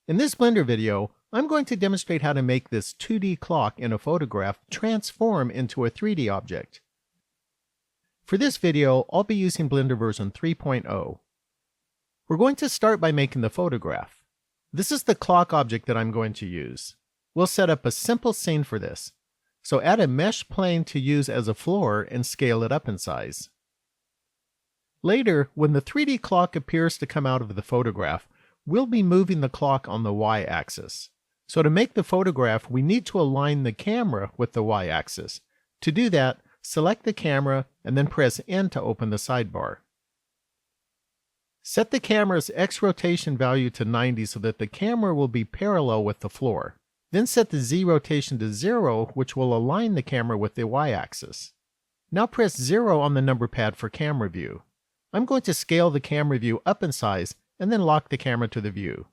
In this Blender video, I'm going to demonstrate how to make this 2D clock in a photograph transform into a 3D object. For this video, I'll be using Blender version 3.0. We're going to start by making the photograph. This is the clock object that I'm going to use. We'll set up a simple scene for this. So add a mesh plane to use as a floor and scale it up in size. Later, when the 3D clock appears to come out of the photograph, we'll be moving the clock on the y-axis. So to make the photograph, we need to align the camera with the y-axis. To do that, select the camera and then press N to open the sidebar. Set the camera's X rotation value to 90 so that the camera will be parallel with the floor. Then set the Z rotation to 0, which will align the camera with the y-axis. Now press 0 on the number pad for camera view. I'm going to scale the camera view up in size and then lock the camera to the view.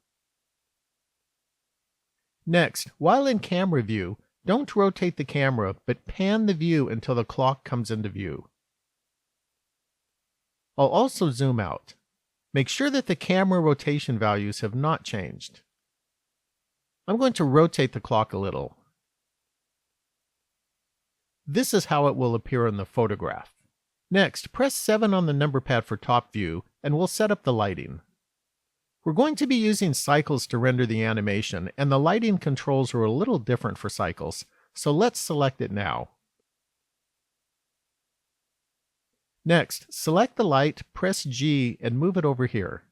Next, while in camera view, don't rotate the camera, but pan the view until the clock comes into view. I'll also zoom out. Make sure that the camera rotation values have not changed. I'm going to rotate the clock a little. This is how it will appear in the photograph. Next, press 7 on the number pad for top view, and we'll set up the lighting. We're going to be using cycles to render the animation, and the lighting controls are a little different for cycles, so let's select it now. Next, select the light, press G, and move it over here.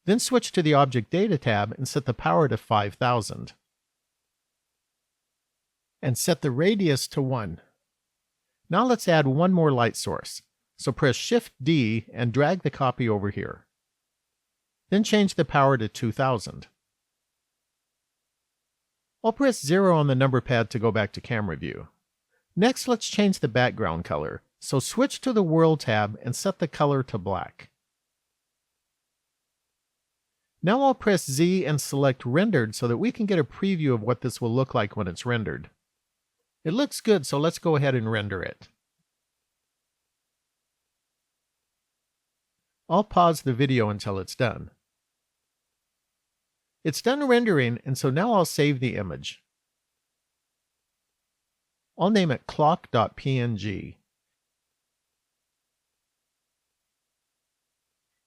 Then switch to the Object Data tab and set the power to 5000. And set the radius to 1. Now let's add one more light source. So press Shift D and drag the copy over here. Then change the power to 2000. I'll press 0 on the number pad to go back to camera view. Next, let's change the background color. So switch to the World tab and set the color to black. Now I'll press Z and select Rendered so that we can get a preview of what this will look like when it's rendered. It looks good, so let's go ahead and render it. I'll pause the video until it's done. It's done rendering, and so now I'll save the image. I'll name it clock.png.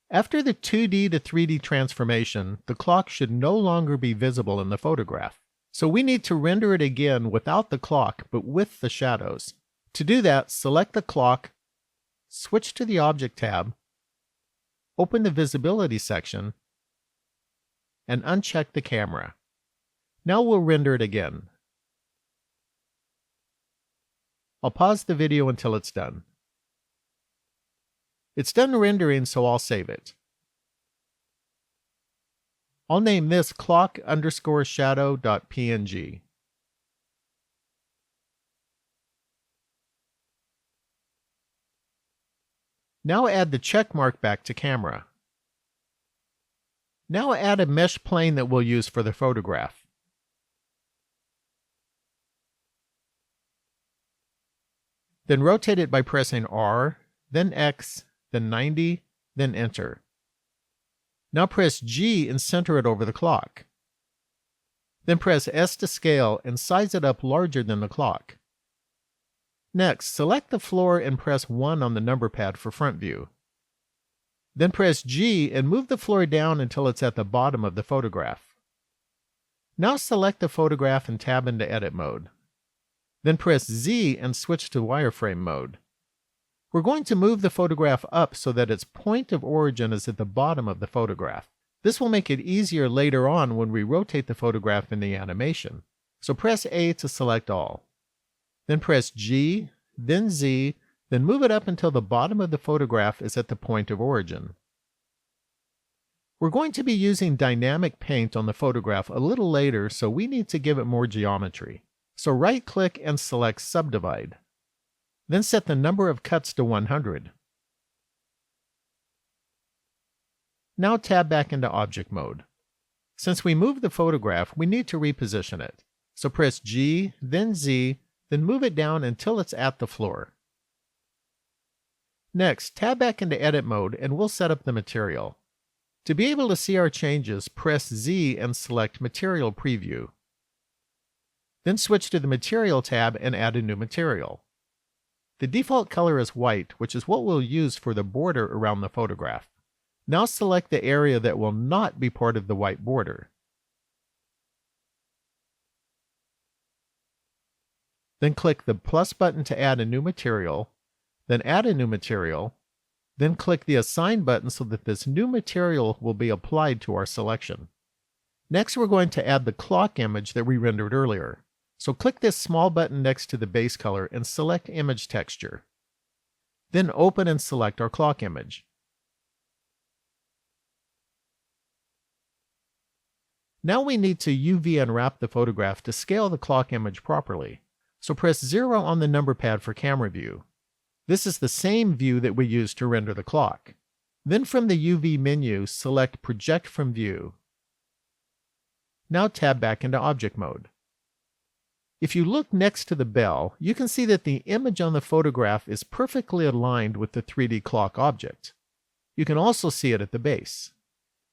After the 2D to 3D transformation, the clock should no longer be visible in the photograph. So we need to render it again without the clock, but with the shadows. To do that, select the clock, switch to the Object tab, open the Visibility section, and uncheck the camera. Now we'll render it again. I'll pause the video until it's done. It's done rendering, so I'll save it. I'll name this clock_shadow.png. Now add the check mark back to camera. Now add a mesh plane that we'll use for the photograph. Then rotate it by pressing R, then X, then 90, then Enter. Now press G and center it over the clock. Then press S to scale and size it up larger than the clock. Next, select the floor and press 1 on the number pad for front view. Then press G and move the floor down until it's at the bottom of the photograph. Now select the photograph and tab into Edit mode. Then press Z and switch to wireframe mode. We're going to move the photograph up so that its point of origin is at the bottom of the photograph. This will make it easier later on when we rotate the photograph in the animation. So press A to select all. Then press G, then Z, then move it up until the bottom of the photograph is at the point of origin. We're going to be using dynamic paint on the photograph a little later, so we need to give it more geometry. So right-click and select Subdivide. Then set the number of cuts to 100. Now tab back into object mode. Since we moved the photograph, we need to reposition it. So press G, then Z, then move it down until it's at the floor. Next, tab back into Edit mode and we'll set up the material. To be able to see our changes, press Z and select Material Preview. Then switch to the Material tab and add a new material. The default color is white, which is what we'll use for the border around the photograph. Now select the area that will not be part of the white border. Then click the plus button to add a new material, then add a new material, then click the Assign button so that this new material will be applied to our selection. Next, we're going to add the clock image that we rendered earlier. So click this small button next to the base color and select Image Texture. Then open and select our clock image. Now we need to UV unwrap the photograph to scale the clock image properly. So press 0 on the number pad for camera view. This is the same view that we used to render the clock. Then from the UV menu, select Project from View. Now tab back into object mode. If you look next to the bell, you can see that the image on the photograph is perfectly aligned with the 3D clock object. You can also see it at the base.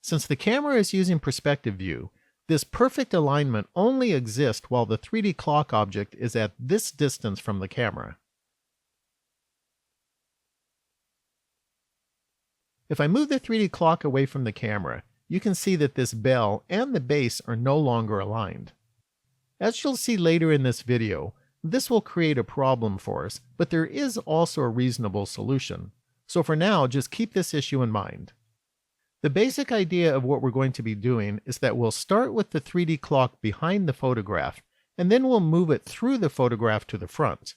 Since the camera is using perspective view, this perfect alignment only exists while the 3D clock object is at this distance from the camera. If I move the 3D clock away from the camera, you can see that this bell and the base are no longer aligned. As you'll see later in this video, this will create a problem for us, but there is also a reasonable solution. So for now, just keep this issue in mind. The basic idea of what we're going to be doing is that we'll start with the 3D clock behind the photograph, and then we'll move it through the photograph to the front.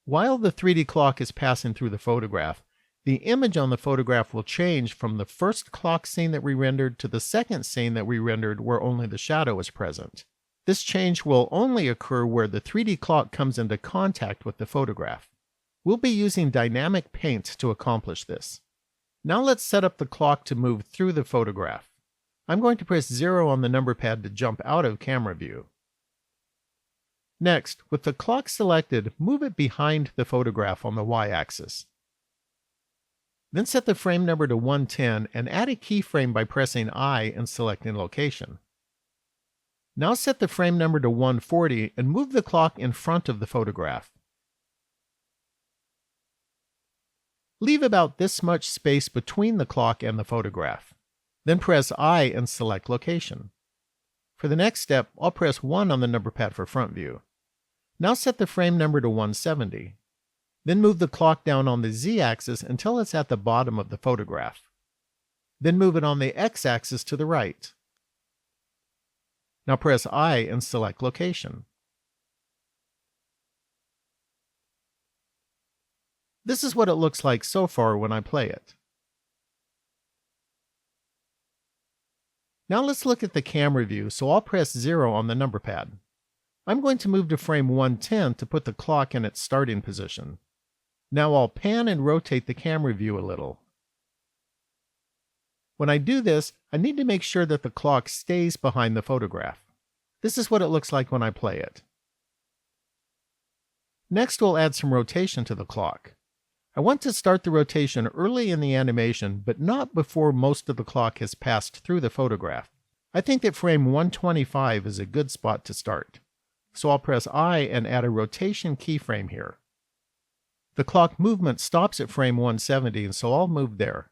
While the 3D clock is passing through the photograph, the image on the photograph will change from the first clock scene that we rendered to the second scene that we rendered where only the shadow is present. This change will only occur where the 3D clock comes into contact with the photograph. We'll be using dynamic paint to accomplish this. Now let's set up the clock to move through the photograph. I'm going to press 0 on the number pad to jump out of camera view. Next, with the clock selected, move it behind the photograph on the Y-axis. Then set the frame number to 110 and add a keyframe by pressing I and selecting location. Now set the frame number to 140 and move the clock in front of the photograph. Leave about this much space between the clock and the photograph. Then press I and select location. For the next step, I'll press 1 on the number pad for front view. Now set the frame number to 170. Then move the clock down on the Z-axis until it's at the bottom of the photograph. Then move it on the X-axis to the right. Now press I and select location. This is what it looks like so far when I play it. Now let's look at the camera view, so I'll press 0 on the number pad. I'm going to move to frame 110 to put the clock in its starting position. Now I'll pan and rotate the camera view a little. When I do this, I need to make sure that the clock stays behind the photograph. This is what it looks like when I play it. Next, we'll add some rotation to the clock. I want to start the rotation early in the animation, but not before most of the clock has passed through the photograph. I think that frame 125 is a good spot to start. So I'll press I and add a rotation keyframe here. The clock movement stops at frame 170, and so I'll move there.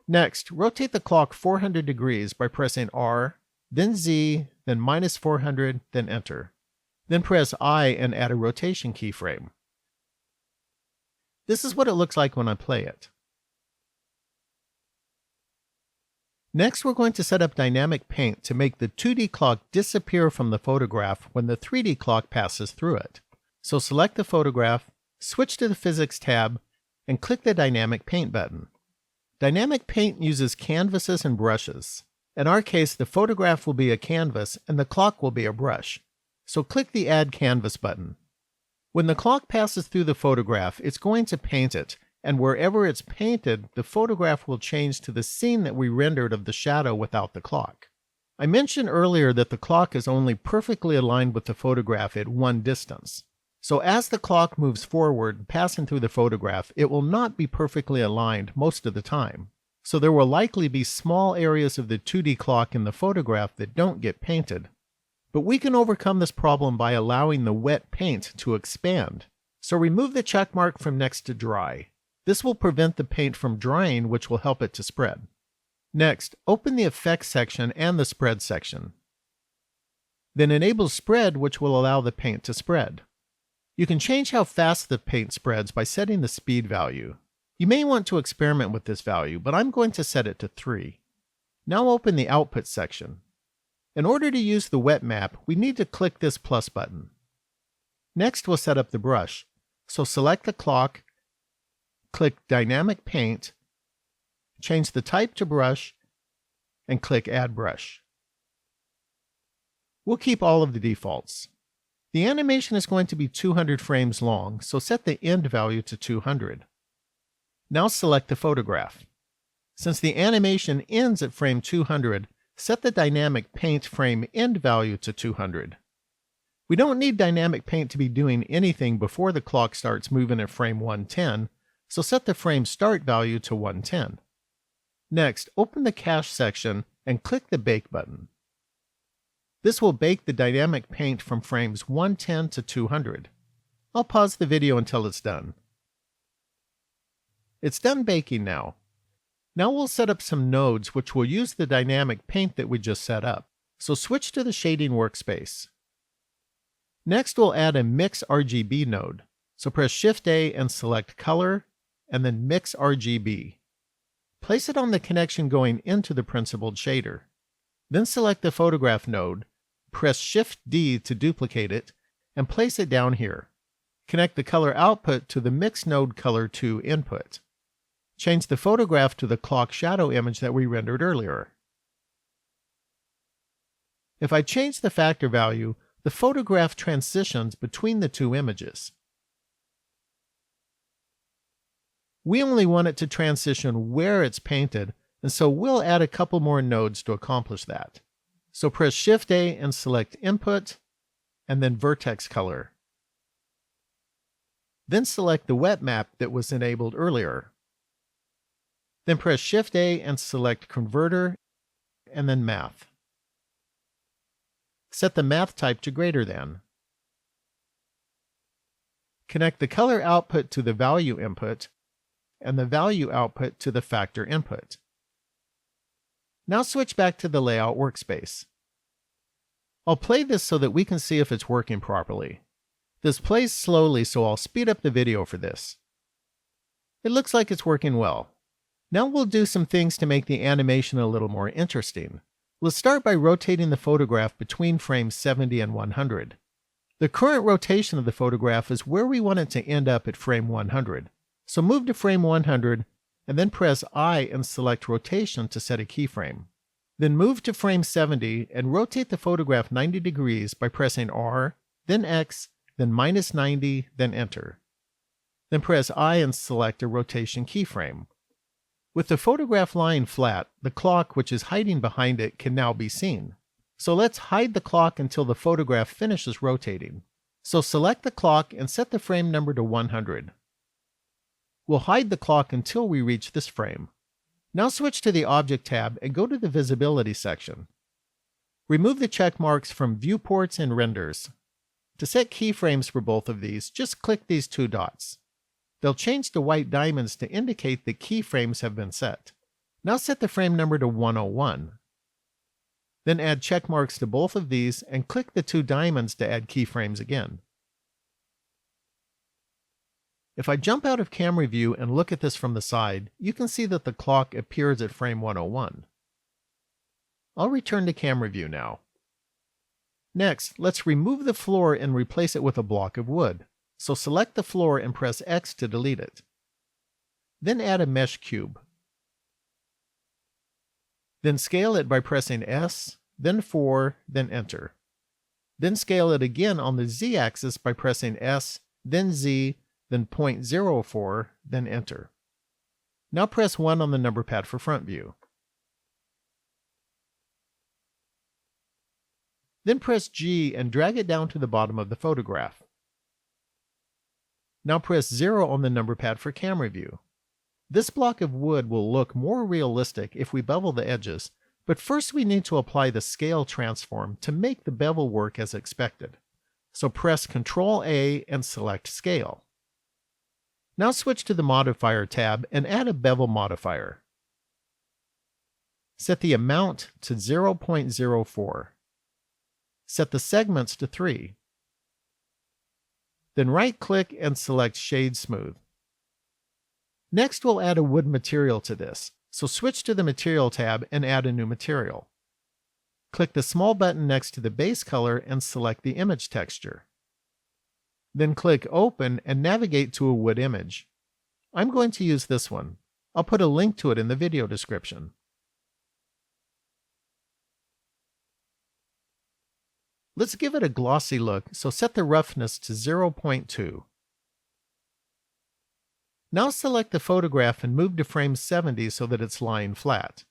Next, rotate the clock 400 degrees by pressing R, then Z, then -400, then Enter. Then press I and add a rotation keyframe. This is what it looks like when I play it. Next, we're going to set up dynamic paint to make the 2D clock disappear from the photograph when the 3D clock passes through it. So select the photograph, switch to the Physics tab, and click the Dynamic Paint button. Dynamic Paint uses canvases and brushes. In our case, the photograph will be a canvas and the clock will be a brush. So click the Add Canvas button. When the clock passes through the photograph, it's going to paint it, and wherever it's painted, the photograph will change to the scene that we rendered of the shadow without the clock. I mentioned earlier that the clock is only perfectly aligned with the photograph at one distance. So as the clock moves forward, passing through the photograph, it will not be perfectly aligned most of the time. so there will likely be small areas of the 2D clock in the photograph that don't get painted. But we can overcome this problem by allowing the wet paint to expand. So remove the check mark from next to dry. This will prevent the paint from drying, which will help it to spread. Next, open the Effects section and the Spread section. Then enable Spread, which will allow the paint to spread. You can change how fast the paint spreads by setting the speed value. You may want to experiment with this value, but I'm going to set it to 3. Now open the Output section. In order to use the wet map, we need to click this plus button. Next, we'll set up the brush. So select the clock, click Dynamic Paint, change the type to brush, and click Add Brush. We'll keep all of the defaults. The animation is going to be 200 frames long, so set the end value to 200. Now select the photograph. Since the animation ends at frame 200, set the Dynamic Paint frame end value to 200. We don't need Dynamic Paint to be doing anything before the clock starts moving at frame 110, so set the frame start value to 110. Next, open the Cache section and click the Bake button. This will bake the Dynamic Paint from frames 110 to 200. I'll pause the video until it's done. It's done baking now. Now we'll set up some nodes which will use the Dynamic Paint that we just set up. So switch to the Shading workspace. Next, we'll add a Mix RGB node. So press Shift-A and select Color, and then Mix RGB. Place it on the connection going into the principled shader. Then select the Photograph node, press Shift-D to duplicate it, and place it down here. Connect the color output to the Mix node Color 2 input. Change the photograph to the clock shadow image that we rendered earlier. If I change the factor value, the photograph transitions between the two images. We only want it to transition where it's painted, and so we'll add a couple more nodes to accomplish that. So press Shift-A and select Input, and then Vertex Color. Then select the wet map that was enabled earlier. Then press Shift-A and select Converter, and then Math. Set the math type to greater than. Connect the color output to the value input, and the value output to the factor input. Now switch back to the Layout workspace. I'll play this so that we can see if it's working properly. This plays slowly, so I'll speed up the video for this. It looks like it's working well. Now we'll do some things to make the animation a little more interesting. Let's start by rotating the photograph between frames 70 and 100. The current rotation of the photograph is where we want it to end up at frame 100. So move to frame 100 and then press I and select Rotation to set a keyframe. Then move to frame 70 and rotate the photograph 90 degrees by pressing R, then X, then -90, then Enter. Then press I and select a rotation keyframe. With the photograph lying flat, the clock which is hiding behind it can now be seen. So let's hide the clock until the photograph finishes rotating. So select the clock and set the frame number to 100. We'll hide the clock until we reach this frame. Now switch to the Object tab and go to the Visibility section. Remove the check marks from Viewports and Renders. To set keyframes for both of these, just click these two dots. They'll change to white diamonds to indicate that keyframes have been set. Now set the frame number to 101. Then add check marks to both of these and click the two diamonds to add keyframes again. If I jump out of camera view and look at this from the side, you can see that the clock appears at frame 101. I'll return to camera view now. Next, let's remove the floor and replace it with a block of wood. So select the floor and press X to delete it. Then add a mesh cube. Then scale it by pressing S, then 4, then Enter. Then scale it again on the Z-axis by pressing S, then Z, then 0.04, then Enter. Now press 1 on the number pad for front view. Then press G and drag it down to the bottom of the photograph. Now press 0 on the number pad for camera view. This block of wood will look more realistic if we bevel the edges, but first we need to apply the scale transform to make the bevel work as expected. So press Ctrl-A and select Scale. Now switch to the Modifier tab and add a bevel modifier. Set the amount to 0.04. Set the segments to 3. Then right-click and select Shade Smooth. Next, we'll add a wood material to this, so switch to the Material tab and add a new material. Click the small button next to the base color and select the image texture. Then click Open and navigate to a wood image. I'm going to use this one. I'll put a link to it in the video description. Let's give it a glossy look, so set the roughness to 0.2. Now select the photograph and move to frame 70 so that it's lying flat.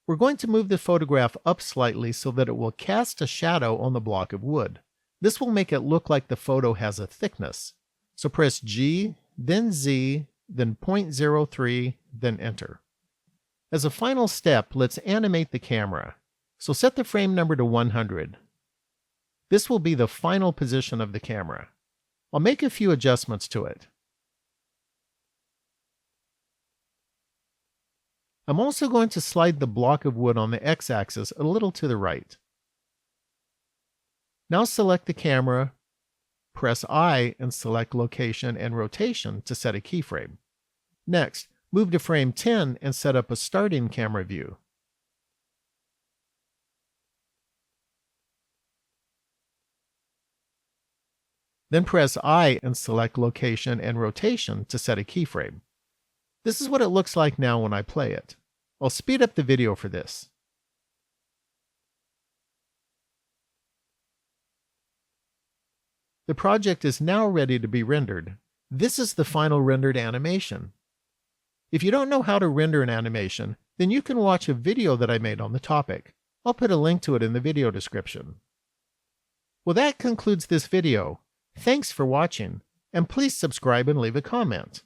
We're going to move the photograph up slightly so that it will cast a shadow on the block of wood. This will make it look like the photo has a thickness. So press G, then Z, then 0.03, then Enter. As a final step, let's animate the camera. So set the frame number to 100. This will be the final position of the camera. I'll make a few adjustments to it. I'm also going to slide the block of wood on the x-axis a little to the right. Now select the camera, press I and select Location and Rotation to set a keyframe. Next, move to frame 10 and set up a starting camera view. Then press I and select Location and Rotation to set a keyframe. This is what it looks like now when I play it. I'll speed up the video for this. The project is now ready to be rendered. This is the final rendered animation. If you don't know how to render an animation, then you can watch a video that I made on the topic. I'll put a link to it in the video description. Well, that concludes this video. Thanks for watching, and please subscribe and leave a comment.